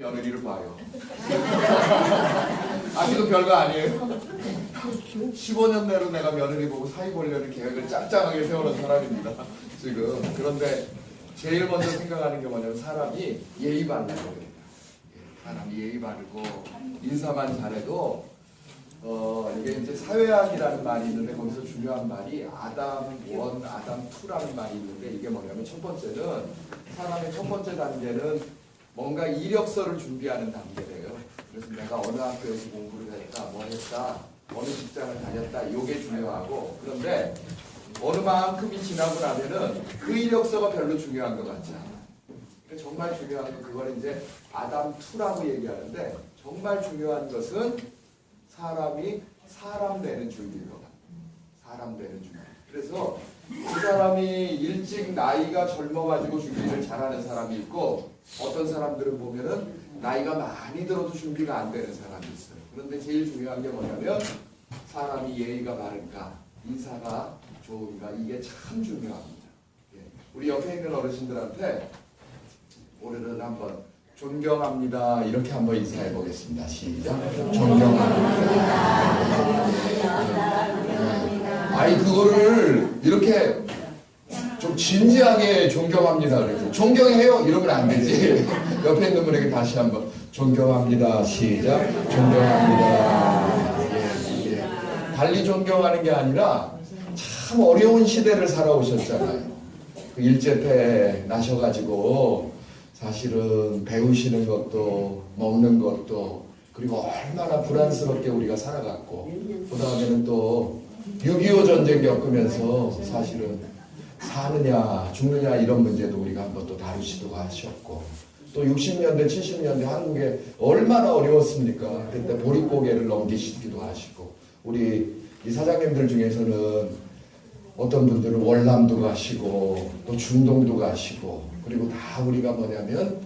며느리를 봐요. 아직도 별거 아니에요. 15년 내로 내가 며느리 보고 사위 보려는 계획을 짱짱하게 세워놓은 사람입니다. 지금. 그런데 제일 먼저 생각하는 게 뭐냐면 사람이 예의 바르는 겁니다. 사람이 예의 바르고 인사만 잘해도 이게 이제 사회학이라는 말이 있는데 거기서 중요한 말이 아담 1, 아담 2라는 말이 있는데 이게 뭐냐면 첫 번째는 사람의 첫 번째 단계는 뭔가 이력서를 준비하는 단계래요. 그래서 내가 어느 학교에서 공부를 했다, 뭐 했다, 어느 직장을 다녔다, 이게 중요하고 그런데 어느 만큼이 지나고 나면은 그 이력서가 별로 중요한 것 같지 않아. 그러니까 정말 중요한 건 그걸 이제 아담 2라고 얘기하는데 정말 중요한 것은 사람이 사람 되는 준비로 사람 되는 준비. 그래서 그 사람이 일찍 나이가 젊어가지고 준비를 잘하는 사람이 있고 어떤 사람들은 보면은 나이가 많이 들어도 준비가 안 되는 사람이 있어요. 그런데 제일 중요한 게 뭐냐면 사람이 예의가 바른가 인사가 좋은가 이게 참 중요합니다. 우리 옆에 있는 어르신들한테 오늘은 한번 존경합니다 이렇게 한번 인사해 보겠습니다. 시작. 존경합니다. 아이 그거를 이렇게 좀 진지하게 존경합니다. 그래서 존경해요 이러면 안 되지. 옆에 있는 분에게 다시 한번 존경합니다. 시작. 존경합니다. 예. 달리 존경하는 게 아니라 참 어려운 시대를 살아오셨잖아요. 그 일제 때 나셔가지고 사실은 배우시는 것도 먹는 것도 그리고 얼마나 불안스럽게 우리가 살아갔고 그 다음에는 또 6.25 전쟁 겪으면서 사실은 사느냐 죽느냐 이런 문제도 우리가 한번 또 다루시기도 하셨고 또 60년대 70년대 한국에 얼마나 어려웠습니까? 그때 보릿고개를 넘기시기도 하시고 우리 이 사장님들 중에서는 어떤 분들은 월남도 가시고 또 중동도 가시고 그리고 다 우리가 뭐냐면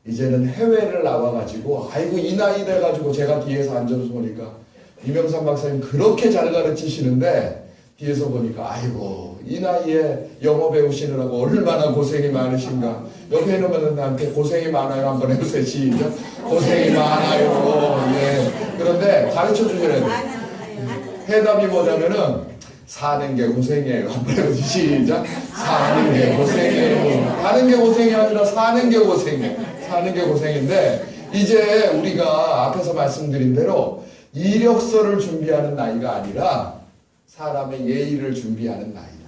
이제는 해외를 나와가지고 아이고 이 나이 돼가지고 제가 뒤에서 앉아서 보니까 이명삼 박사님 그렇게 잘 가르치시는데 뒤에서 보니까 아이고 이 나이에 영어 배우시느라고 얼마나 고생이 많으신가. 옆에 있는 분들한테 고생이 많아요 한번 해보세요. 시작. 고생이 많아요. 예. 그런데 가르쳐 주셔야 돼요. 해답이 뭐냐면은 사는 게 고생이에요. 한번 해보세요. 시작. 사는 게 고생이에요. 사는 게 고생이 아니라 사는 게 고생이에요. 사는 게 고생인데 이제 우리가 앞에서 말씀드린 대로 이력서를 준비하는 나이가 아니라 사람의 예의를 준비하는 나이다.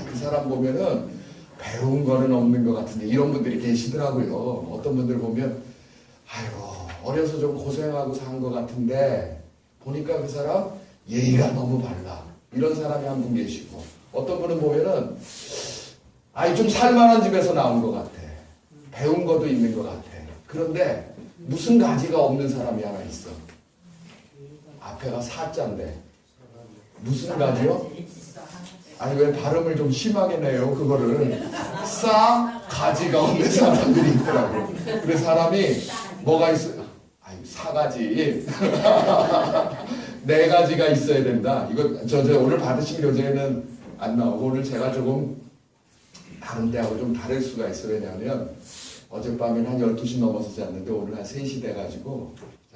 그 사람 보면은 배운 거는 없는 것 같은데 이런 분들이 계시더라고요. 어떤 분들 보면 아이고 어려서 좀 고생하고 산 것 같은데 보니까 그 사람 예의가 너무 발라. 이런 사람이 한 분 계시고 어떤 분은 보면은 좀 살만한 집에서 나온 것 같아. 배운 것도 있는 것 같아. 그런데 무슨 가지가 없는 사람이 하나 있어. 앞에가 사자인데 무슨 가지요? 왜 발음을 좀 심하게 내요 그거를. 가지가 없는 사람들이 있더라고. 그래서 사람이 뭐가 있어요? 사가지. 네 가지가 있어야 된다. 이거 저 오늘 받으신 교재는 안 나오고 오늘 제가 조금 다른 때하고 좀 다를 수가 있어요. 왜냐하면 어젯밤엔 한 12시 넘어서 잤는데 오늘 한 3시 돼가지고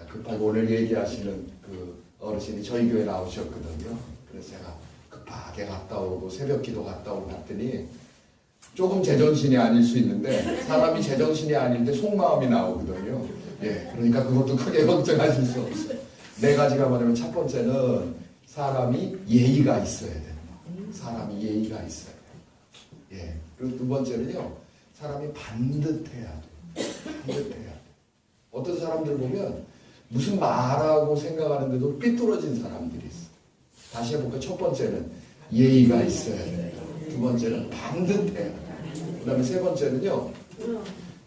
급하게 오늘 얘기하시는 그 어르신이 저희 교회 나오셨거든요. 그래서 제가 급하게 갔다 오고 새벽 기도 갔다 오고 갔더니 조금 제정신이 아닐 수 있는데 사람이 제정신이 아닌데 속마음이 나오거든요. 예, 그러니까 그것도 크게 걱정하실 수 없어요. 네 가지가 뭐냐면 첫 번째는 사람이 예의가 있어야 돼요. 사람이 예의가 있어야 돼요. 예. 그리고 두 번째는요. 사람이 반듯해야 돼요. 반듯해야 돼요. 어떤 사람들 보면 무슨 말하고 생각하는데도 삐뚤어진 사람들이 있어요. 다시 해볼까? 첫 번째는 예의가 있어야 돼요. 두 번째는 반듯해야 돼요. 그 다음에 세 번째는요.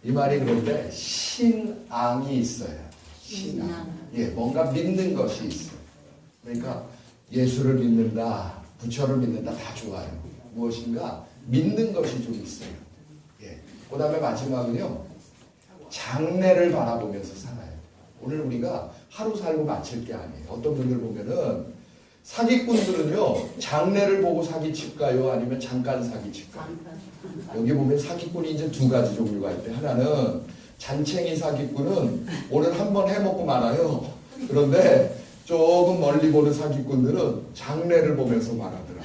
이 말이 그런데 신앙이 있어야 돼요. 신앙. 예, 뭔가 믿는 것이 있어요. 그러니까 예수를 믿는다, 부처를 믿는다 다 좋아요. 무엇인가 믿는 것이 좀 있어요. 예. 그 다음에 마지막은요. 장래를 바라보면서 살아요. 오늘 우리가 하루 살고 마칠 게 아니에요. 어떤 분들 보면은 사기꾼들은요. 장래를 보고 사기칠까요? 아니면 잠깐 사기칠까요? 여기 보면 사기꾼이 이제 두 가지 종류가 있대. 하나는 잔챙이 사기꾼은 오늘 한번 해먹고 말아요. 그런데 조금 멀리 보는 사기꾼들은 장래를 보면서 말하더라.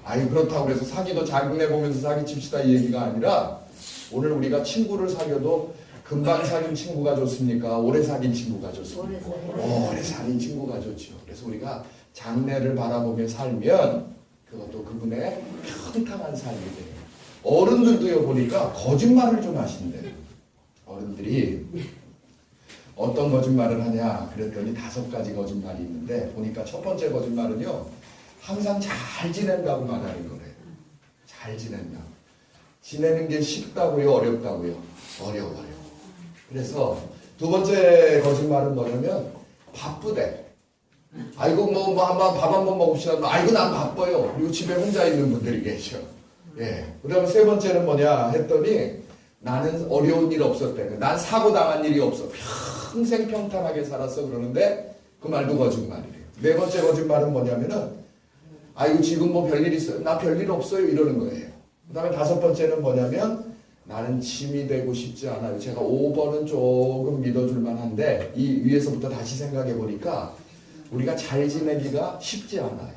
아니 그렇다고 해서 사기도 장래 보면서 사기칩시다 이 얘기가 아니라 오늘 우리가 친구를 사귀어도 금방 사귄 친구가 좋습니까? 오래 사귄 친구가 좋습니까? 오래 사귄 친구가 좋죠. 그래서 우리가 장래를 바라보며 살면 그것도 그분의 평탄한 삶이 돼요. 어른들도요 보니까 거짓말을 좀 하신대요. 어른들이 어떤 거짓말을 하냐 그랬더니 5가지 거짓말이 있는데 보니까 첫 번째 거짓말은요 항상 잘 지낸다고 말하는 거래요. 잘 지낸다. 지내는 게 쉽다고요 어렵다고요? 어려워요. 그래서 두 번째 거짓말은 뭐냐면 바쁘대. 아이고 뭐 한번 밥 한번 먹읍시다. 아이고 난 바빠요. 그리고 집에 혼자 있는 분들이 계셔. 예. 그다음에 세 번째는 뭐냐 했더니 나는 어려운 일 없었대. 난 사고 당한 일이 없어. 평생 평탄하게 살았어. 그러는데 그 말도 거짓말이래요. 네 번째 거짓말은 뭐냐면은 아이고 지금 뭐 별일 있어요. 나 별일 없어요. 이러는 거예요. 그다음에 5번째는 뭐냐면 나는 짐이 되고 싶지 않아요. 제가 5번은 조금 믿어줄 만한데 이 위에서부터 다시 생각해 보니까 우리가 잘 지내기가 쉽지 않아요.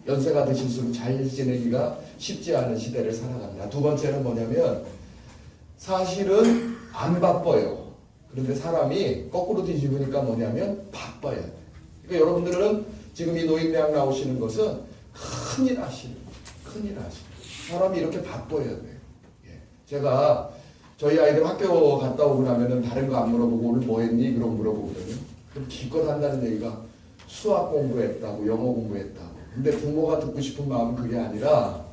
연세가 드실수록 잘 지내기가 쉽지 않은 시대를 살아갑니다. 두 번째는 뭐냐면 사실은 안 바빠요. 그런데 사람이 거꾸로 뒤집으니까 뭐냐면 바빠요. 그러니까 여러분들은 지금 이 노인대학 나오시는 것은 큰일 하시는 사람이 이렇게 바빠야 돼요. 제가 저희 아이들 학교 갔다 오고 나면은 다른 거 안 물어보고 오늘 뭐 했니? 그런 거 물어보거든요. 그럼 기껏 한다는 얘기가 수학 공부했다고 영어 공부했다고. 근데 부모가 듣고 싶은 마음은 그게 아니라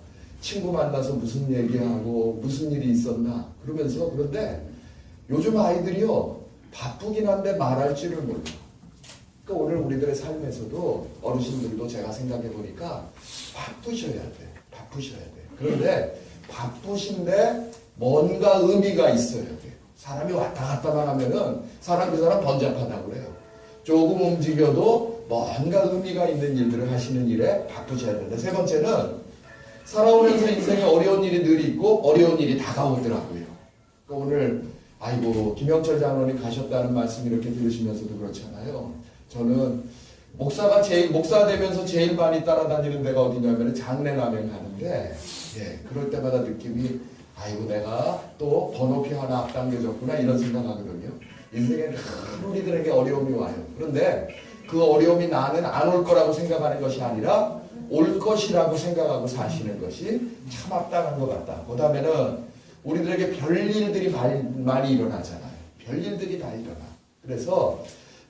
친구 만나서 무슨 얘기하고 무슨 일이 있었나 그러면서 그런데 요즘 아이들이요 바쁘긴 한데 말할 줄을 몰라. 그러니까 오늘 우리들의 삶에서도 어르신들도 제가 생각해 보니까 바쁘셔야 돼. 그런데 바쁘신데 뭔가 의미가 있어야 돼요. 사람이 왔다 갔다만 하면은 사람 번잡하다고 그래요. 조금 움직여도 뭔가 의미가 있는 일들을 하시는 일에 바쁘셔야 된다. 세 번째는 살아오면서 인생에 어려운 일이 늘 있고 어려운 일이 다가오더라고요. 그러니까 오늘 아이고 김영철 장로님 가셨다는 말씀 이렇게 들으시면서도 그렇잖아요. 저는 목사 되면서 제일 많이 따라다니는 데가 어디냐면 장례라면 가는데 그럴 때마다 느낌이 아이고 내가 또 번호표 하나 앞당겨졌구나 이런 생각하거든요. 인생에 우리들에게 어려움이 와요. 그런데 그 어려움이 나는 안 올 거라고 생각하는 것이 아니라 올 것이라고 생각하고 사시는 것이 참 합당한 것 같다. 그 다음에는 우리들에게 별일들이 많이 일어나잖아요. 별일들이 다 일어나. 그래서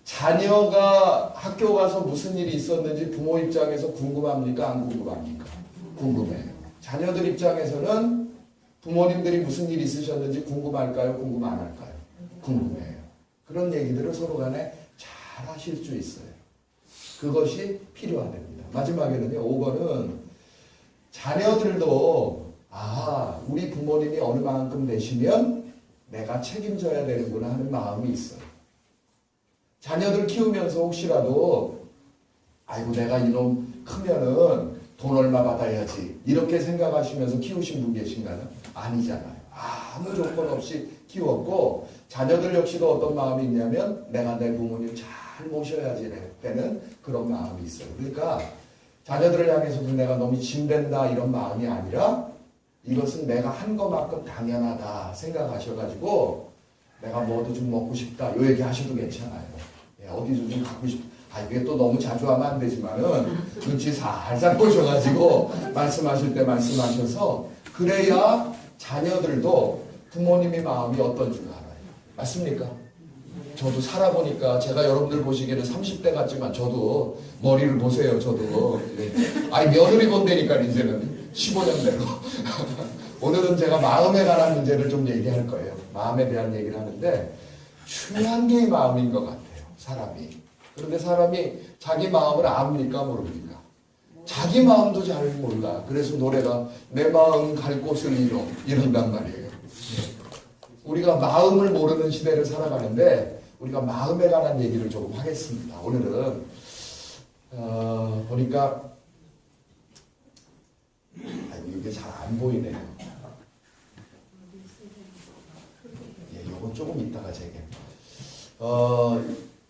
자녀가 학교 가서 무슨 일이 있었는지 부모 입장에서 궁금합니까? 안 궁금합니까? 궁금해요. 자녀들 입장에서는 부모님들이 무슨 일이 있으셨는지 궁금할까요? 궁금 안 할까요? 궁금해요. 그런 얘기들을 서로 간에 잘 하실 수 있어요. 그것이 필요합니다. 마지막에는요, 5번은 자녀들도 우리 부모님이 어느 만큼 되시면 내가 책임져야 되는구나 하는 마음이 있어요. 자녀들 키우면서 혹시라도 아이고 내가 이놈 크면은 돈 얼마 받아야지 이렇게 생각하시면서 키우신 분 계신가요? 아니잖아요. 아무 조건 없이 키웠고 자녀들 역시도 어떤 마음이 있냐면 내가 내 부모님 잘 모셔야지 되는 그런 마음이 있어요. 그러니까 자녀들을 향해서도 내가 너무 짐된다 이런 마음이 아니라 이것은 내가 한 것만큼 당연하다 생각하셔가지고 내가 뭐도 좀 먹고 싶다 이 얘기 하셔도 괜찮아요. 어디서 좀 갖고 싶다. 이게 또 너무 자주 하면 안 되지만은 눈치 살살 보셔가지고 말씀하실 때 말씀하셔서 그래야 자녀들도 부모님의 마음이 어떤 줄 알아요. 맞습니까? 저도 살아보니까 제가 여러분들 보시기에는 30대 같지만 저도 머리를 보세요. 저도 며느리 본다니까 이제는 15년 내로 오늘은 제가 마음에 관한 문제를 좀 얘기할 거예요. 마음에 대한 얘기를 하는데 중요한 게 이 마음인 것 같아요. 사람이. 그런데 사람이 자기 마음을 압니까 모릅니까? 자기 마음도 잘 몰라. 그래서 노래가 내 마음 갈 곳을 이런단 말이에요. 우리가 마음을 모르는 시대를 살아가는데 우리가 마음에 관한 얘기를 조금 하겠습니다. 오늘은 보니까 이게 잘 안 보이네요. 이건 조금 이따가 제게.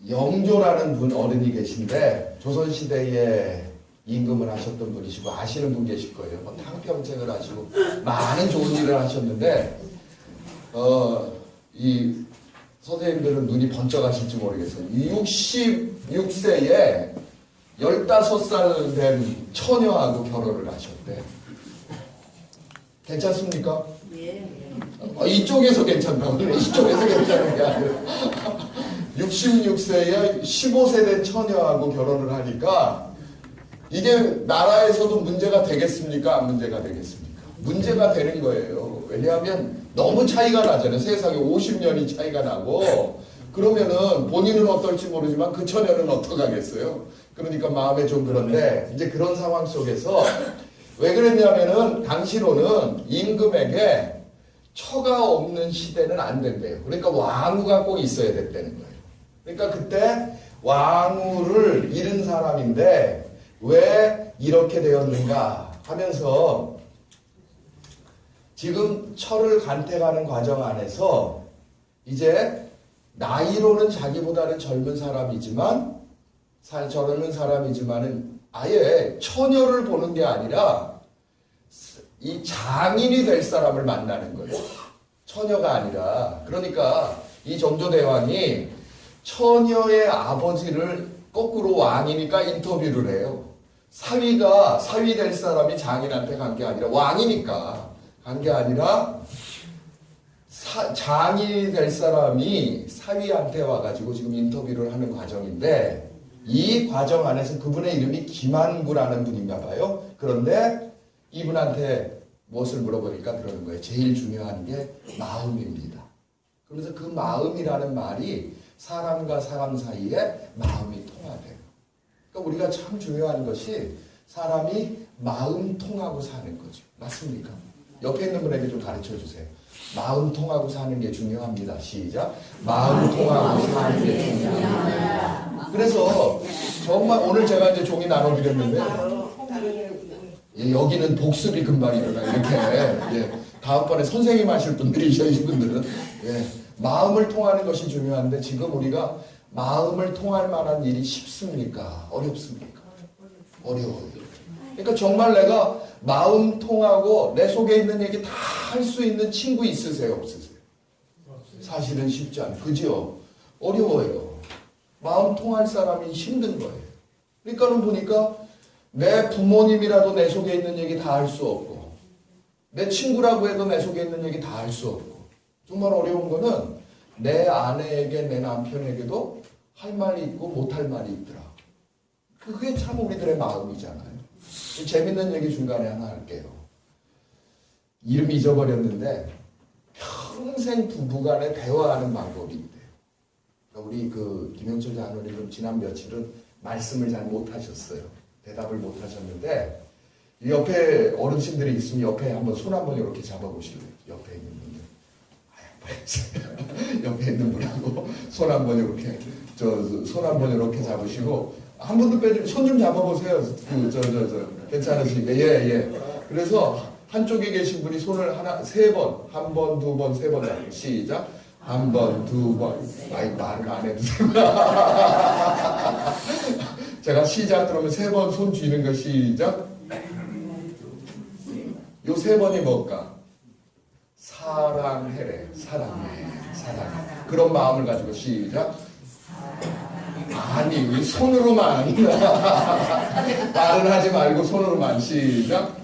영조라는 분 어른이 계신데 조선시대에 임금을 하셨던 분이시고 아시는 분 계실 거예요. 뭐 탕평책을 하시고 많은 좋은 일을 하셨는데 이 선생님들은 눈이 번쩍하실지 모르겠어요. 66세에 15살 된 처녀하고 결혼을 하셨대. 괜찮습니까? 예. 이쪽에서 괜찮다고 그래. 이쪽에서 괜찮은 게 아니라 66세에 15세 된 처녀하고 결혼을 하니까 이게 나라에서도 문제가 되겠습니까? 안 문제가 되겠습니까? 문제가 되는 거예요. 왜냐하면 너무 차이가 나잖아요. 세상에 50년이 차이가 나고 그러면은 본인은 어떨지 모르지만 그 처녀는 어떡하겠어요? 그러니까 마음에 좀 그런데 이제 그런 상황 속에서 왜 그랬냐면은 당시로는 임금에게 처가 없는 시대는 안 된대요. 그러니까 왕후가 꼭 있어야 됐다는 거예요. 그러니까 그때 왕후를 잃은 사람인데 왜 이렇게 되었는가 하면서 지금 철을 간택하는 과정 안에서 이제 나이로는 자기보다는 젊은 사람이지만은 아예 처녀를 보는 게 아니라 이 장인이 될 사람을 만나는 거예요. 처녀가 아니라. 그러니까 이 정조대왕이 처녀의 아버지를 거꾸로 왕이니까 인터뷰를 해요. 사위 될 사람이 장인한테 간 게 아니라 왕이니까 간 게 아니라 장인이 될 사람이 사위한테 와가지고 지금 인터뷰를 하는 과정인데 이 과정 안에서 그분의 이름이 김한구라는 분인가 봐요. 그런데 이분한테 무엇을 물어보니까 그러는 거예요. 제일 중요한 게 마음입니다. 그래서 그 마음이라는 말이 사람과 사람 사이에 마음이 통하대요. 그러니까 우리가 참 중요한 것이 사람이 마음 통하고 사는 거죠. 맞습니까? 옆에 있는 분에게 좀 가르쳐 주세요. 마음 통하고 사는 게 중요합니다. 시작. 마음 통하고 사는 게 중요합니다. 그래서 정말 오늘 제가 이제 종이 나눠드렸는데 예, 여기는 복습이 금방 일어나 이렇게 예, 다음번에 선생님 하실 분들이셔 이 분들은 예, 마음을 통하는 것이 중요한데 지금 우리가 마음을 통할 만한 일이 쉽습니까? 어렵습니까? 어려워요. 그러니까 정말 내가 마음 통하고 내 속에 있는 얘기 다 할 수 있는 친구 있으세요? 없으세요? 사실은 쉽지 않아요. 그죠? 어려워요. 마음 통할 사람이 힘든 거예요. 그러니까는 보니까 내 부모님이라도 내 속에 있는 얘기 다 할 수 없고 내 친구라고 해도 내 속에 있는 얘기 다 할 수 없고 정말 어려운 거는 내 아내에게 내 남편에게도 할 말이 있고 못할 말이 있더라. 그게 참 우리들의 마음이잖아요. 재밌는 얘기 중간에 하나 할게요. 이름 잊어버렸는데 평생 부부간에 대화하는 방법이 있대요. 그러니까 우리 그 김영철 장로님은 지난 며칠은 말씀을 잘 못하셨어요. 대답을 못하셨는데 옆에 어르신들이 있으면 옆에 한번 손 한번 이렇게 잡아보실래요? 옆에 있는 분들. 옆에 있는 분하고 손 한번 이렇게 손 한번 이렇게 잡으시고 한 분도 빼지 손 좀 잡아보세요. 괜찮으시니까 예. 그래서 한쪽에 계신 분이 손을 세 번, 한 번, 두 번, 세 번 잡고 시작. 한 번, 두 번. 아이 말을 안 해도 제가 시작 그러면 세 번 손 쥐는 거 시작. 요 세 번이 뭘까? 사랑해래. 사랑해. 그런 마음을 가지고 시작. 아니 손으로만 말은 하지 말고 손으로만 시작.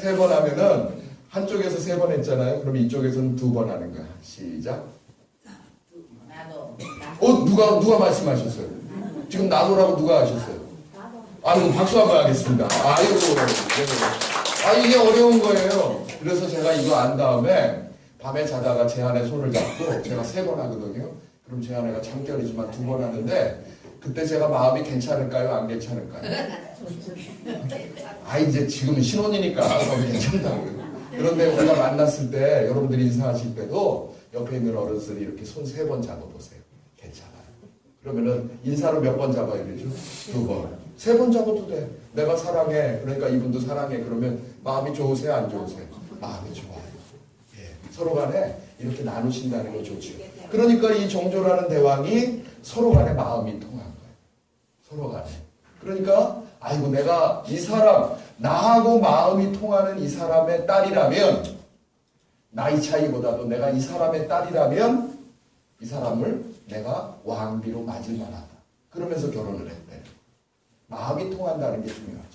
세 번 하면은 한쪽에서 세 번 했잖아요. 그럼 이쪽에서는 두 번 하는 거야. 시작. 누가 말씀하셨어요? 지금 나도라고 누가 하셨어요? 아이고 박수 한번 하겠습니다. 아이고 이게 어려운 거예요. 그래서 제가 이거 안 다음에 밤에 자다가 제 아내 손을 잡고 제가 세 번 하거든요. 그럼 제 아내가 잠결이지만 두 번 하는데 그때 제가 마음이 괜찮을까요? 안 괜찮을까요? 이제 지금 신혼이니까 마음이 괜찮다고요. 그런데 우리가 만났을 때 여러분들이 인사하실 때도 옆에 있는 어른들이 이렇게 손 세 번 잡아보세요. 괜찮아요. 그러면은 인사로 몇 번 잡아야 되죠? 두 번. 세 번 잡아도 돼. 내가 사랑해. 그러니까 이분도 사랑해. 그러면 마음이 좋으세요? 안 좋으세요? 마음이 좋아요. 예. 서로 간에 이렇게 나누신다는 거 좋죠. 그러니까 이 정조라는 대왕이 서로 간에 마음이 통한 거예요. 서로 간에. 그러니까 아이고 내가 이 사람 나하고 마음이 통하는 이 사람의 딸이라면 나이 차이보다도 내가 이 사람의 딸이라면 이 사람을 내가 왕비로 맞을 만하다. 그러면서 결혼을 했대요. 마음이 통한다는 게 중요하죠.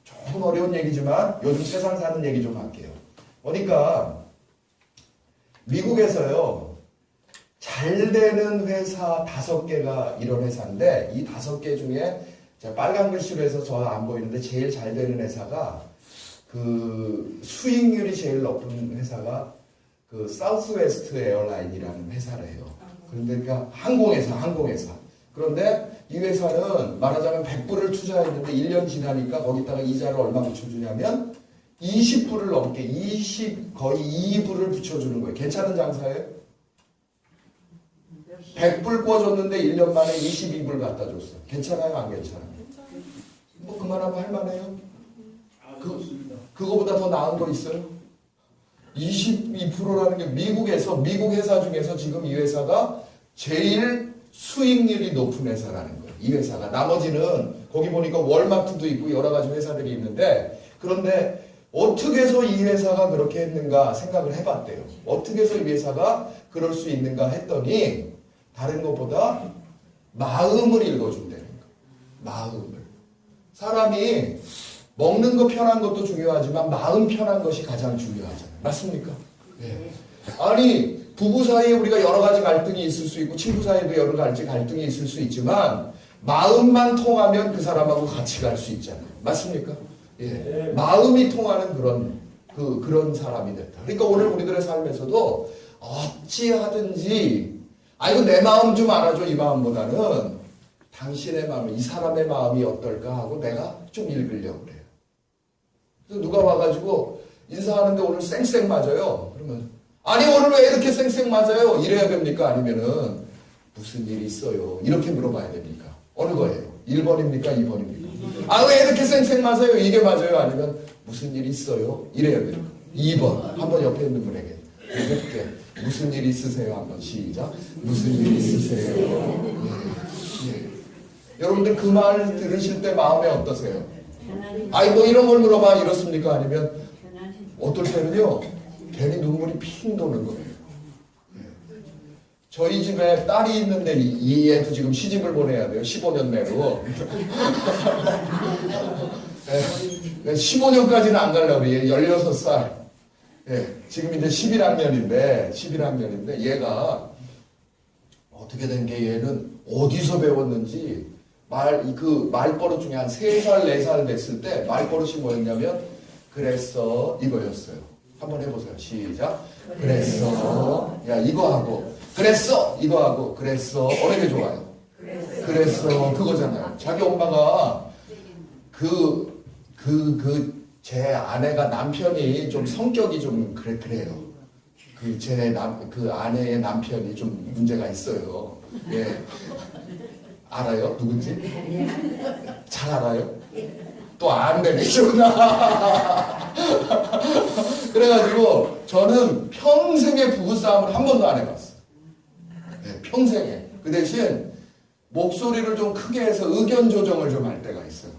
조금 어려운 얘기지만 요즘 세상 사는 얘기 좀 할게요. 그러니까 미국에서요 잘 되는 회사 5개가 이런 회사인데 이 5개 중에 제가 빨간 글씨로 해서 저 안 보이는데 제일 잘 되는 회사가 그 수익률이 제일 높은 회사가 그 사우스웨스트 에어라인이라는 회사래요. 그러니까 항공회사. 그런데 이 회사는 말하자면 100불을 투자했는데 1년 지나니까 거기다가 이자를 얼마 붙여주냐면 20불을 넘게 거의 2불을 붙여주는 거예요. 괜찮은 장사예요? 100불 꿔줬는데 1년 만에 22불 갖다 줬어. 괜찮아요? 안 괜찮아요? 뭐 그만하면 할만해요? 그거보다 더 나은 거 있어요? 22%라는 게 미국 회사 중에서 지금 이 회사가 제일 수익률이 높은 회사라는 거예요. 이 회사가. 나머지는 거기 보니까 월마트도 있고 여러 가지 회사들이 있는데 그런데 어떻게 해서 이 회사가 그렇게 했는가 생각을 해봤대요. 어떻게 해서 이 회사가 그럴 수 있는가 했더니 다른 것보다 마음을 읽어준다는 거예요. 마음을. 사람이 먹는 거 편한 것도 중요하지만 마음 편한 것이 가장 중요하잖아요. 맞습니까? 네. 아니 부부 사이에 우리가 여러 가지 갈등이 있을 수 있고 친구 사이에도 여러 가지 갈등이 있을 수 있지만 마음만 통하면 그 사람하고 같이 갈 수 있잖아요. 맞습니까? 예. 마음이 통하는 그런 사람이 됐다. 그러니까 오늘 우리들의 삶에서도 어찌하든지 아이고 내 마음 좀 알아줘 이 마음보다는 당신의 마음, 이 사람의 마음이 어떨까 하고 내가 좀 읽으려고 그래요. 그래서 누가 와가지고 인사하는데 오늘 쌩쌩 맞아요. 그러면 아니 오늘 왜 이렇게 쌩쌩 맞아요? 이래야 됩니까? 아니면은 무슨 일이 있어요? 이렇게 물어봐야 됩니까? 어느 거예요? 1번입니까? 2번입니까? 아 왜 이렇게 쌩쌩 맞아요? 이게 맞아요? 아니면 무슨 일이 있어요? 이래야 됩니까? 2번. 한번 옆에 있는 분에게 해볼게. 무슨 일 있으세요? 한번 시작. 무슨 일 있으세요? 예. 여러분들 그 말 들으실 때 마음에 어떠세요? 아이 뭐 이런 걸 물어봐 이렇습니까? 아니면 어떨 때는요 괜히 눈물이 핑 도는 거예요. 저희 집에 딸이 있는데 이 애도 지금 시집을 보내야 돼요. 15년 내로. 15년까지는 안 가려고 그래요. 16살. 지금 이제 11학년인데 얘가 어떻게 된 게 얘는 어디서 배웠는지 말버릇 중에 한 3살, 4살 됐을 때 말버릇이 뭐였냐면 그랬어 이거였어요. 한번 해보세요. 시작. 그랬어. 야 이거 하고 그랬어 이거 하고 그랬어 어느 게 좋아요? 그랬어 그거잖아요. 자기 엄마가 제 아내가 남편이 좀 성격이 좀 그래요. 그 아내의 남편이 좀 문제가 있어요. 예. 알아요? 누군지? 잘 알아요? 또 안 되겠구나. 그래가지고 저는 평생에 부부싸움을 한 번도 안 해봤어요. 네, 평생에. 그 대신 목소리를 좀 크게 해서 의견 조정을 좀 할 때가 있어요.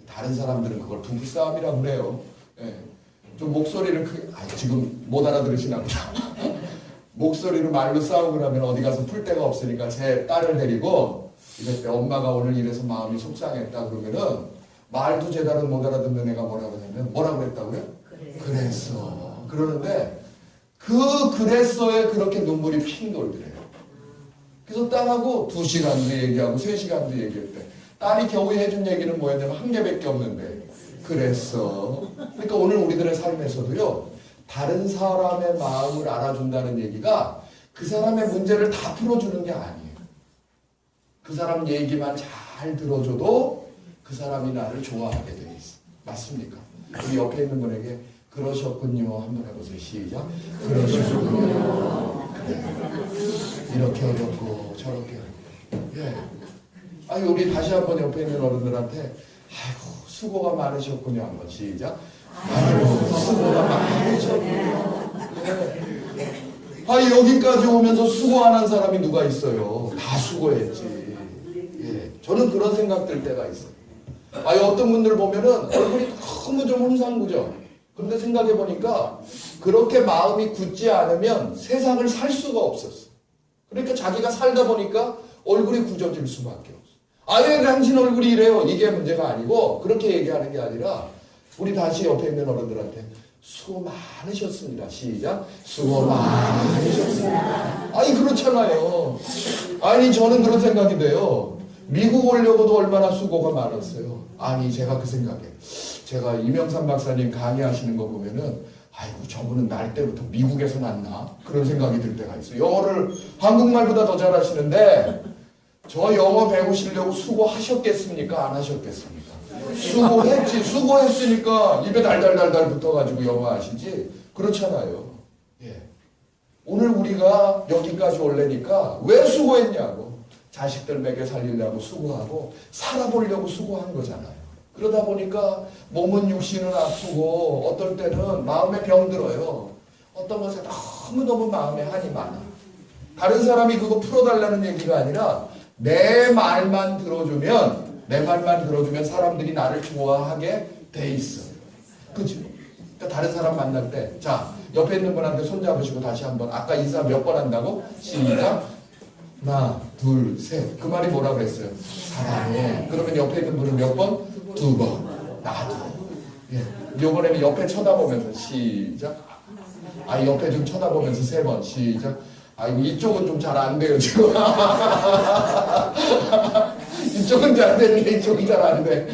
다른 사람들은 그걸 부부싸움이라고 그래요. 네. 좀 목소리를 크게, 지금 못 알아들으시나 보다. 목소리로 말로 싸우고 나면 어디 가서 풀 데가 없으니까 제 딸을 데리고 이랬대. 엄마가 오늘 이래서 마음이 속상했다 그러면은 말도 제대로 못 알아듣는 애가 뭐라고 하냐면 뭐라고 그랬다고요? 그랬어. 그러는데 그랬어에 그렇게 눈물이 핑 돌더래요. 그래서 딸하고 2시간도 얘기하고 3시간도 얘기했대. 딸이 겨우 해준 얘기는 뭐였냐면 한 개밖에 없는데 그랬어. 그러니까 오늘 우리들의 삶에서도요 다른 사람의 마음을 알아준다는 얘기가 그 사람의 문제를 다 풀어주는 게 아니에요. 그 사람 얘기만 잘 들어줘도 그 사람이 나를 좋아하게 돼 있어. 맞습니까? 우리 옆에 있는 분에게 그러셨군요 한번 해보세요. 시작. 그러셨군요. 그래. 이렇게 어렵고 저렇게 어렵고. 예. 아니 우리 다시 한번 옆에 있는 어른들한테 아이고 수고가 많으셨군요 한번 시작. 아이고 수고가 많으셨군요. 네. 여기까지 오면서 수고 안 한 사람이 누가 있어요? 다 수고했지. 예, 저는 그런 생각 들 때가 있어요. 어떤 분들 보면은 얼굴이 너무 좀 험상궂어. 근데 생각해 보니까 그렇게 마음이 굳지 않으면 세상을 살 수가 없었어. 그러니까 자기가 살다 보니까 얼굴이 굳어질 수밖에 없어. 왜 당신 얼굴이 이래요? 이게 문제가 아니고 그렇게 얘기하는 게 아니라 우리 다시 옆에 있는 어른들한테 수고 많으셨습니다. 시작. 수고 많으셨습니다. 그렇잖아요. 저는 그런 생각이 돼요. 미국 오려고도 얼마나 수고가 많았어요. 제가 그 생각에. 제가 이명삼 박사님 강의하시는 거 보면은, 저분은 날 때부터 미국에서 났나? 그런 생각이 들 때가 있어요. 영어를 한국말보다 더 잘하시는데, 저 영어 배우시려고 수고하셨겠습니까? 안 하셨겠습니까? 수고했으니까 입에 달달달달 붙어가지고 영어 하시지. 그렇잖아요. 예. 오늘 우리가 여기까지 올래니까 왜 수고했냐고. 자식들 먹여 살리려고 수고하고 살아보려고 수고한 거잖아요. 그러다 보니까 몸은 육신은 아프고 어떨 때는 마음에 병들어요. 어떤 것에 너무너무 마음에 한이 많아. 다른 사람이 그거 풀어달라는 얘기가 아니라 내 말만 들어주면 사람들이 나를 좋아하게 돼 있어요. 그죠? 그러니까 다른 사람 만날 때, 자, 옆에 있는 분한테 손 잡으시고 다시 한번, 아까 인사 몇 번 한다고? 시작. 하나, 둘, 셋. 그 말이 뭐라고 했어요? 사랑해. 그러면 옆에 있는 분은 몇 번? 두 번. 나도. 예. 요번에는 옆에 쳐다보면서 시작. 옆에 좀 쳐다보면서 세 번. 시작. 이쪽은 좀 잘 안 돼요, 지금. 이쪽은 잘 되는데 이쪽은 잘 안 돼.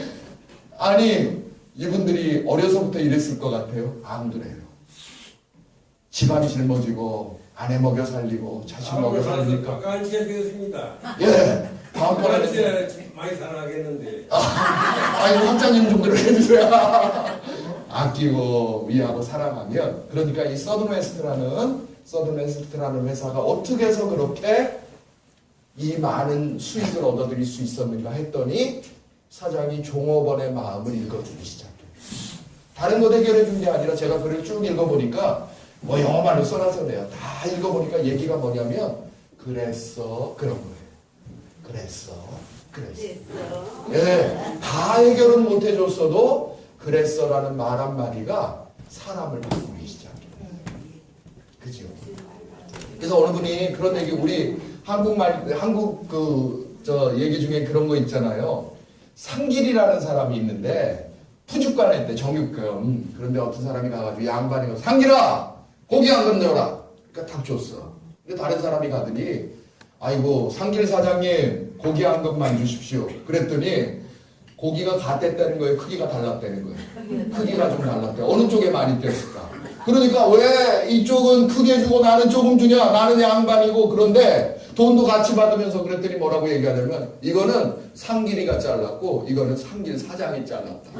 이분들이 어려서부터 이랬을 것 같아요? 안 그래요. 집안 짊어지고 아내 먹여 살리고 자식 먹여 살리니까. 아까 제가 되었습니다. 예. 다음번에 많이 사랑하겠는데. 학장님 좀 그러해주세요. 아끼고 위하고 사랑하면, 그러니까 이 서든웨스트라는 회사가 어떻게 해서 그렇게 이 많은 수익을 얻어들일 수 있었는가 했더니 사장이 종업원의 마음을 읽어주기 시작해요. 다른 거 해결해 준 게 아니라 제가 글을 쭉 읽어보니까 영어말로 써놔서 돼요. 다 읽어보니까 얘기가 뭐냐면 그랬어 그런 거예요. 그랬어. 예, 다 해결은 못 해줬어도 그랬어라는 말 한마디가 사람을 바꾸기 시작해요. 그죠? 그래서 어느 분이 그런 얘기, 우리 한국 얘기 중에 그런 거 있잖아요. 상길이라는 사람이 있는데 푸주간에 있대, 정육점. 그런데 어떤 사람이 가가지고 양반이 가서 상길아! 고기 한 건 넣어라! 그러니까 딱 줬어. 근데 다른 사람이 가더니 상길 사장님 고기 한 것만 주십시오. 그랬더니 고기가 갓됐다는 거예요? 크기가 달랐다는 거예요? 크기가 좀 달랐대. 어느 쪽에 많이 뗐을까? 그러니까 왜 이쪽은 크게 주고 나는 조금 주냐? 나는 양반이고. 그런데 돈도 같이 받으면서 그랬더니 뭐라고 얘기하냐면 이거는 상길이가 잘랐고 이거는 상길 사장이 잘랐다.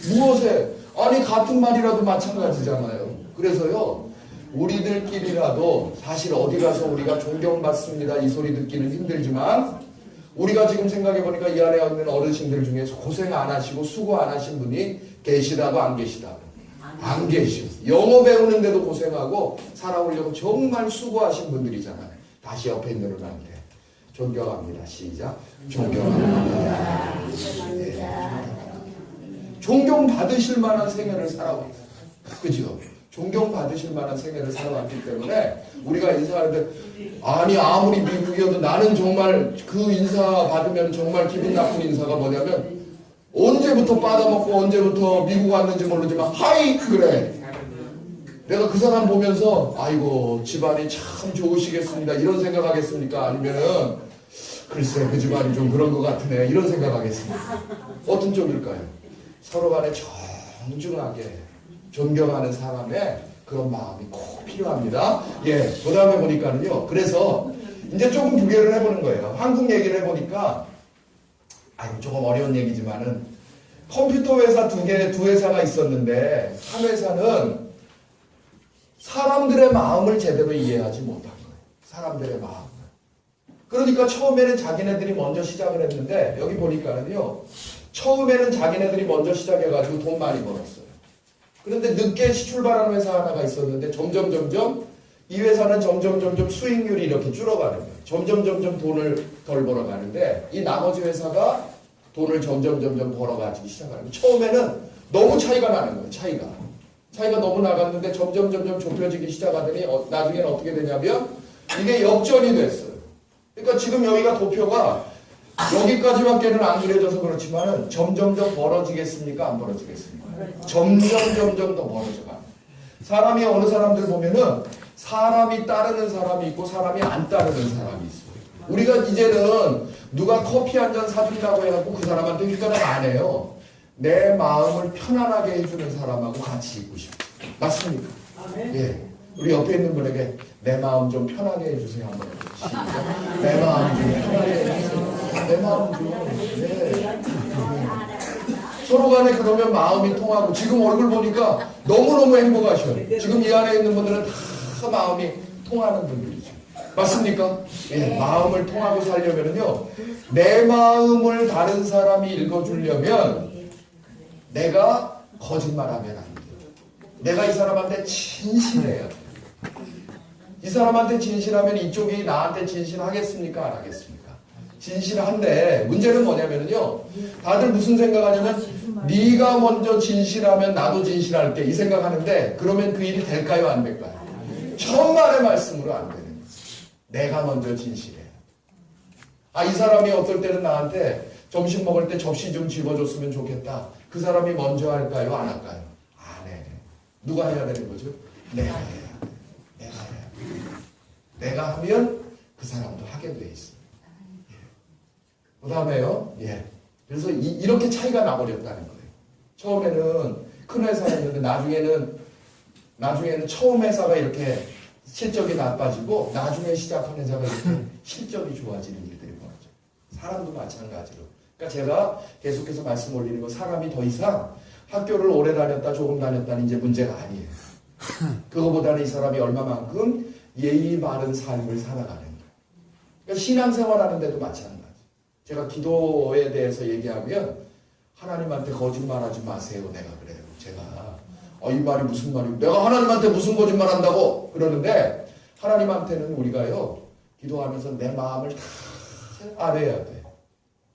무엇에? 같은 말이라도 마찬가지잖아요. 그래서요, 우리들끼리라도 사실 어디 가서 우리가 존경받습니다 이 소리 듣기는 힘들지만 우리가 지금 생각해보니까 이 안에 있는 어르신들 중에서 고생 안 하시고 수고 안 하신 분이 계시다고 안 계시다고? 안 계시오. 영어 배우는데도 고생하고 살아오려고 정말 수고하신 분들이잖아요. 다시 옆에 있는 분한테 존경합니다. 시작. 존경합니다. 네. 존경받으실 만한 생애를 살아왔어요. 그죠? 존경받으실 만한 생애를 살아왔기 때문에 우리가 인사하는데 아무리 미국이어도 나는 정말 그 인사 받으면 정말 기분 나쁜 인사가 뭐냐면 언제부터 빠다먹고 언제부터 미국 왔는지 모르지만 하이 그래. 내가 그 사람 보면서 집안이 참 좋으시겠습니다 이런 생각하겠습니까? 아니면은 글쎄 그 집안이 좀 그런 것 같으네 이런 생각하겠습니까? 어떤 쪽일까요? 서로 간에 정중하게 존경하는 사람의 그런 마음이 꼭 필요합니다. 예, 그 다음에 보니까는요. 그래서 이제 조금 부계를 해보는 거예요. 한국 얘기를 해보니까 조금 어려운 얘기지만은 컴퓨터 회사 두 회사가 있었는데 한 회사는 사람들의 마음을 제대로 이해하지 못한 거예요. 사람들의 마음을. 그러니까 처음에는 자기네들이 먼저 시작을 했는데 여기 보니까는요. 처음에는 자기네들이 먼저 시작해가지고 돈 많이 벌었어요. 그런데 늦게 출발하는 회사 하나가 있었는데 점점 이 회사는 점점 수익률이 이렇게 줄어가는 거예요. 점점 돈을 덜 벌어가는데 이 나머지 회사가 돈을 점점 벌어가지기 시작하는 거예요. 처음에는 너무 차이가 나는 거예요. 차이가 너무 나갔는데 점점 좁혀지기 시작하더니 나중에는 어떻게 되냐면 이게 역전이 됐어요. 그러니까 지금 여기가 도표가 여기까지밖에는 안 그려져서 그렇지만은 점점 벌어지겠습니까? 안 벌어지겠습니까? 점점 더 벌어져가. 사람이 어느 사람들 보면은 사람이 따르는 사람이 있고 사람이 안 따르는 사람이 있어요. 우리가 이제는 누가 커피 한 잔 사준다고 해갖고 그 사람한테 휘가닥 안 해요. 내 마음을 편안하게 해주는 사람하고 같이 있고 싶어요. 맞습니까? 예. 우리 옆에 있는 분에게 내 마음 좀 편하게 해주세요. 한번 해주세요. 내 마음 좀 편하게 해주세요. 내 마음 좀. 네. 서로 간에 그러면 마음이 통하고 지금 얼굴 보니까 너무너무 행복하셔요. 지금 이 안에 있는 분들은 다 마음이 통하는 분들이죠. 맞습니까? 예, 마음을 통하고 살려면요. 내 마음을 다른 사람이 읽어주려면 내가 거짓말하면 안 돼요. 내가 이 사람한테 진실해야 돼요. 이 사람한테 진실하면 이쪽이 나한테 진실하겠습니까? 안 하겠습니까? 진실한데 문제는 뭐냐면요. 다들 무슨 생각하냐면 네가 먼저 진실하면 나도 진실할게 이 생각하는데 그러면 그 일이 될까요? 안 될까요? 천만의 말씀으로 안 되는 거예요. 내가 먼저 진실해요. 이 사람이 어떨 때는 나한테 점심 먹을 때 접시 좀 집어줬으면 좋겠다. 그 사람이 먼저 할까요? 안 할까요? 안 해. 누가 해야 되는 거죠? 내가 해야 돼. 내가 해야 돼. 내가 하면 그 사람도 하게 돼 있어요. 그 다음에요. 예. 그래서 이렇게 차이가 나버렸다는 거예요. 처음에는 큰 회사였는데 나중에는 처음 회사가 이렇게 실적이 나빠지고 나중에 시작한 회사가 이렇게 실적이 좋아지는 일들이 벌어져요. 사람도 마찬가지로. 그러니까 제가 계속해서 말씀 올리는 건 사람이 더 이상 학교를 오래 다녔다 조금 다녔다는 이제 문제가 아니에요. 그거보다는 이 사람이 얼마만큼 예의 바른 삶을 살아가는 거예요. 그러니까 신앙생활 하는데도 마찬가지. 제가 기도에 대해서 얘기하면 하나님한테 거짓말하지 마세요. 내가 그래요. 제가 이 말이 무슨 말이고 내가 하나님한테 무슨 거짓말 한다고 그러는데 하나님한테는 우리가요 기도하면서 내 마음을 다 알아야 돼.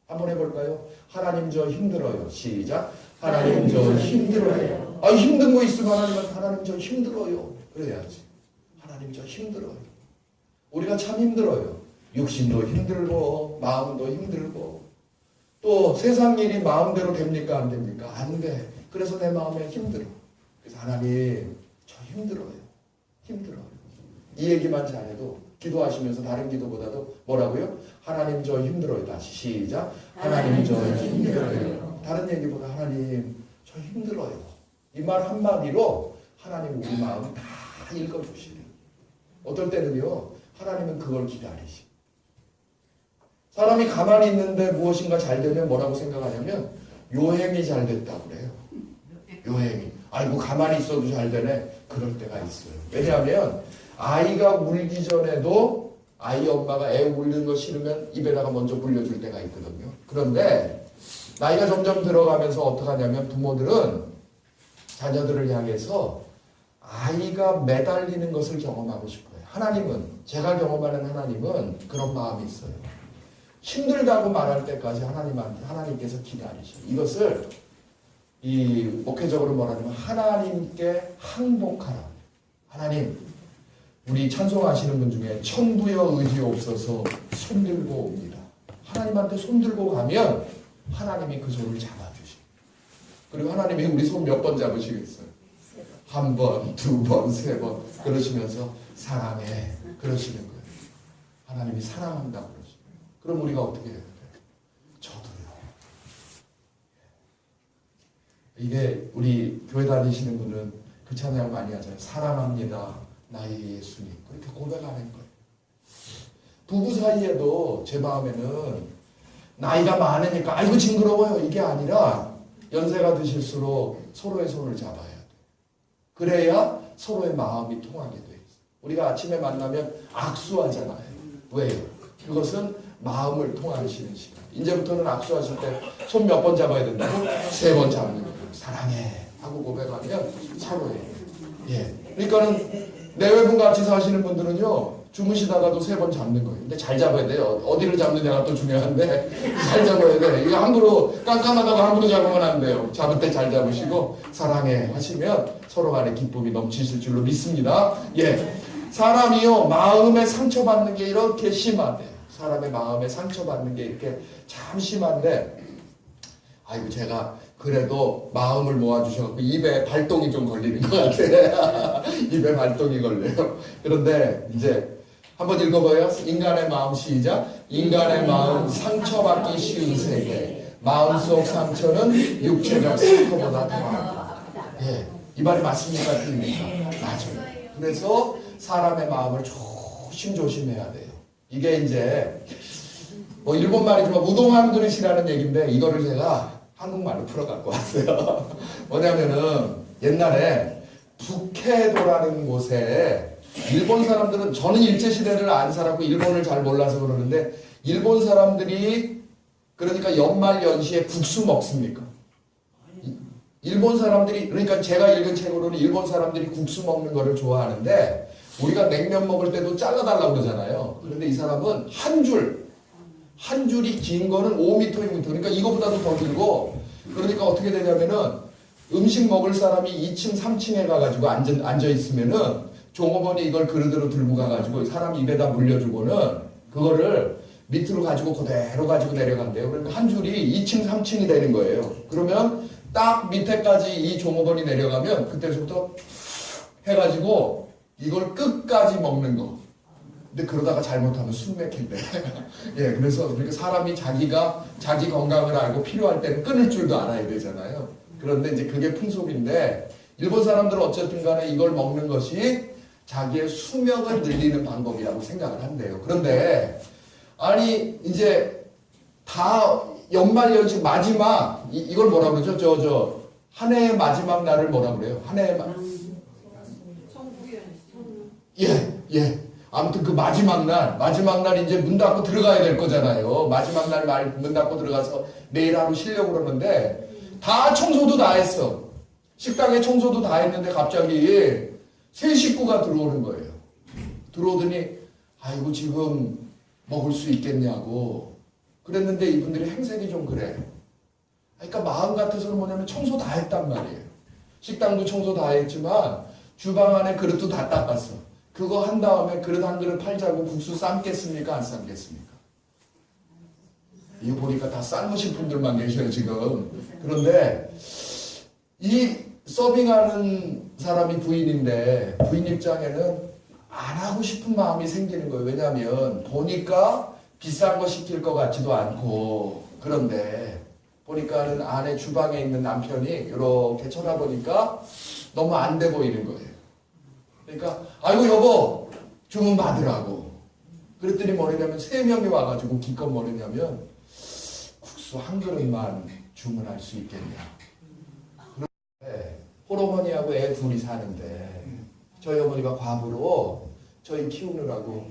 한번 해볼까요? 하나님 저 힘들어요. 시작. 하나님 저 힘들어요. 힘든 거 있으면 하나님 저 힘들어요. 그래야지. 하나님 저 힘들어요. 우리가 참 힘들어요. 육신도 힘들고 마음도 힘들고 또 세상 일이 마음대로 됩니까? 안 됩니까? 안 돼. 그래서 내 마음에 힘들어. 그래서 하나님 저 힘들어요. 이 얘기만 잘해도 기도하시면서 다른 기도보다도 뭐라고요? 하나님 저 힘들어요. 다시 시작. 하나님 저 힘들어요. 다른 얘기보다 하나님 저 힘들어요. 이 말 한마디로 하나님 우리 마음 다 읽어주시는. 어떨 때는요. 하나님은 그걸 기다리시. 사람이 가만히 있는데 무엇인가 잘 되면 뭐라고 생각하냐면 요행이 잘 됐다고 그래요. 요행이. 아이고 가만히 있어도 잘 되네. 그럴 때가 있어요. 왜냐하면 아이가 울기 전에도 아이 엄마가 애 울는 거 싫으면 입에다가 먼저 물려줄 때가 있거든요. 그런데 나이가 점점 들어가면서 어떻게 하냐면 부모들은 자녀들을 향해서 아이가 매달리는 것을 경험하고 싶어요. 하나님은 제가 경험하는 하나님은 그런 마음이 있어요. 힘들다고 말할 때까지 하나님께서 기다리셔요. 이것을 이 목회적으로 말하면 하나님께 항복하라. 하나님, 우리 찬송하시는 분 중에 천부여 의지옵소서 손들고 옵니다. 하나님한테 손들고 가면 하나님이 그 손을 잡아주시고 그리고 하나님이 우리 손 몇 번 잡으시겠어요? 한 번, 두 번, 세 번 그러시면서 사랑해 그러시는 거예요. 하나님이 사랑한다고 그러시는 거예요. 그럼 우리가 어떻게 해야 돼요? 저도요. 이게 우리 교회 다니시는 분은 그 찬양 많이 하잖아요. 사랑합니다. 나의 예수님. 그렇게 고백하는 거예요. 부부 사이에도 제 마음에는 나이가 많으니까 아이고 징그러워요. 이게 아니라 연세가 드실수록 서로의 손을 잡아야 돼요. 그래야 서로의 마음이 통하게 돼요. 우리가 아침에 만나면 악수하잖아요. 왜요? 그것은 마음을 통하시는 시간. 이제부터는 악수하실 때 손 몇 번 잡아야 된다고? 3번 잡는 거예요. 사랑해. 하고 고백하면 서로예요. 예. 그러니까는 내외분 같이 사시는 분들은요, 주무시다가도 3번 잡는 거예요. 근데 잘 잡아야 돼요. 어디를 잡느냐가 또 중요한데, 잘 잡아야 돼. 이거 함부로, 깜깜하다고 함부로 잡으면 안 돼요. 잡을 때 잘 잡으시고, 사랑해 하시면 서로 간에 기쁨이 넘치실 줄로 믿습니다. 예. 사람이요, 마음에 상처받는 게 이렇게 심하대. 사람의 마음에 상처받는 게 이렇게 참 심한데, 아이고, 제가 그래도 마음을 모아주셔서 입에 발동이 좀 걸리는 것 같아. 입에 발동이 걸려요. 그런데 이제 한번 읽어봐요. 인간의 마음 시작. 인간의 마음 상처받기 쉬운 세계. 마음속 상처는 육체적 상처보다 더하다. 예, 이 말이 맞습니까? 틀립니까? 맞아요. 그래서 사람의 마음을 조심조심해야 돼요. 이게 이제 뭐 일본 말이지만 우동한 그릇이라는 얘기인데 이거를 제가 한국말로 풀어갖고 왔어요. 뭐냐면은 옛날에 북해도라는 곳에 일본 사람들은, 저는 일제시대를 안 살았고 일본을 잘 몰라서 그러는데, 일본 사람들이 그러니까 연말 연시에 국수 먹습니까? 일본 사람들이, 그러니까 제가 읽은 책으로는 일본 사람들이 국수 먹는 거를 좋아하는데, 우리가 냉면 먹을 때도 잘라달라고 그러잖아요. 그런데 이 사람은 한 줄이 긴 거는 5m, 6m. 그러니까 이거보다도 더 길고, 그러니까 어떻게 되냐면은 음식 먹을 사람이 2층, 3층에 가가지고 앉아있으면은 종업원이 이걸 그릇으로 들고 가가지고 사람 입에다 물려주고는 그거를 밑으로 가지고 그대로 가지고 내려간대요. 그러니까 한 줄이 2층, 3층이 되는 거예요. 그러면 딱 밑에까지 이 종업원이 내려가면 그때부터 해가지고 이걸 끝까지 먹는 거. 근데 그러다가 잘못하면 숨 막힌대. 예, 그래서 그러니까 사람이 자기 건강을 알고 필요할 때는 끊을 줄도 알아야 되잖아요. 그런데 이제 그게 풍속인데, 일본 사람들은 어쨌든 간에 이걸 먹는 것이 자기의 수명을 늘리는 방법이라고 생각을 한대요. 그런데 아니 이제 다 연말연시 마지막 이걸 뭐라 그러죠? 한 해의 마지막 날을 뭐라 그래요? 한 해의 예. 아무튼 그 마지막 날 이제 문 닫고 들어가야 될 거잖아요. 마지막 날 문 닫고 들어가서 내일 하루 쉬려고 그러는데 다 청소도 다 했어. 식당에 청소도 다 했는데 갑자기 새 식구가 들어오는 거예요. 들어오더니 아이고 지금 먹을 수 있겠냐고 그랬는데 이분들이 행색이 좀 그래. 그러니까 마음 같아서는 뭐냐면 청소 다 했단 말이에요. 식당도 청소 다 했지만 주방 안에 그릇도 다 닦았어. 그거 한 다음에 그릇 한 그릇 팔자고 국수 삶겠습니까? 안 삶겠습니까? 이거 보니까 다 삶으신 분들만 계셔요 지금. 그런데 이 서빙하는 사람이 부인인데 부인 입장에는 안 하고 싶은 마음이 생기는 거예요. 왜냐하면 보니까 비싼 거 시킬 것 같지도 않고, 그런데 보니까는 안에 주방에 있는 남편이 이렇게 쳐다보니까 너무 안 돼 보이는 거예요. 그러니까 아이고 여보 주문 받으라고. 그랬더니 뭐냐면 3명이 와가지고 기껏 뭐냐면 국수 한 그릇만 주문할 수 있겠냐. 그런데 홀어머니하고 애 둘이 사는데 저희 어머니가 과부로 저희 키우느라고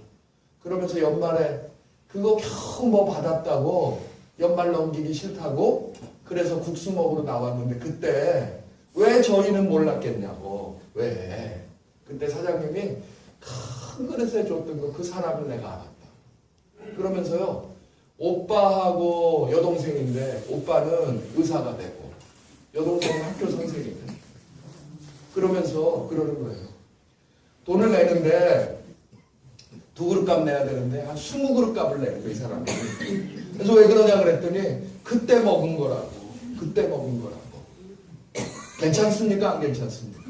그러면서 연말에 그거 겨우 뭐 받았다고 연말 넘기기 싫다고 그래서 국수 먹으러 나왔는데 그때 왜 저희는 몰랐겠냐고. 왜? 그때 사장님이 큰 그릇에 줬던 거 그 사람을 내가 알았다. 그러면서요 오빠하고 여동생인데 오빠는 의사가 되고 여동생은 학교 선생님이 돼. 그러면서 그러는 거예요. 돈을 내는데 2그릇 내야 되는데 한 20그릇 값을 내는 거예요 이 사람이. 그래서 왜 그러냐 그랬더니 그때 먹은 거라고. 괜찮습니까? 안 괜찮습니까?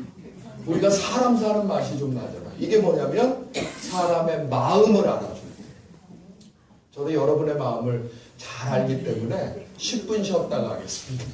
우리가 사람 사는 맛이 좀 나잖아. 이게 뭐냐면 사람의 마음을 알아주는 거예요. 저도 여러분의 마음을 잘 알기 때문에 10분 쉬었다가 하겠습니다.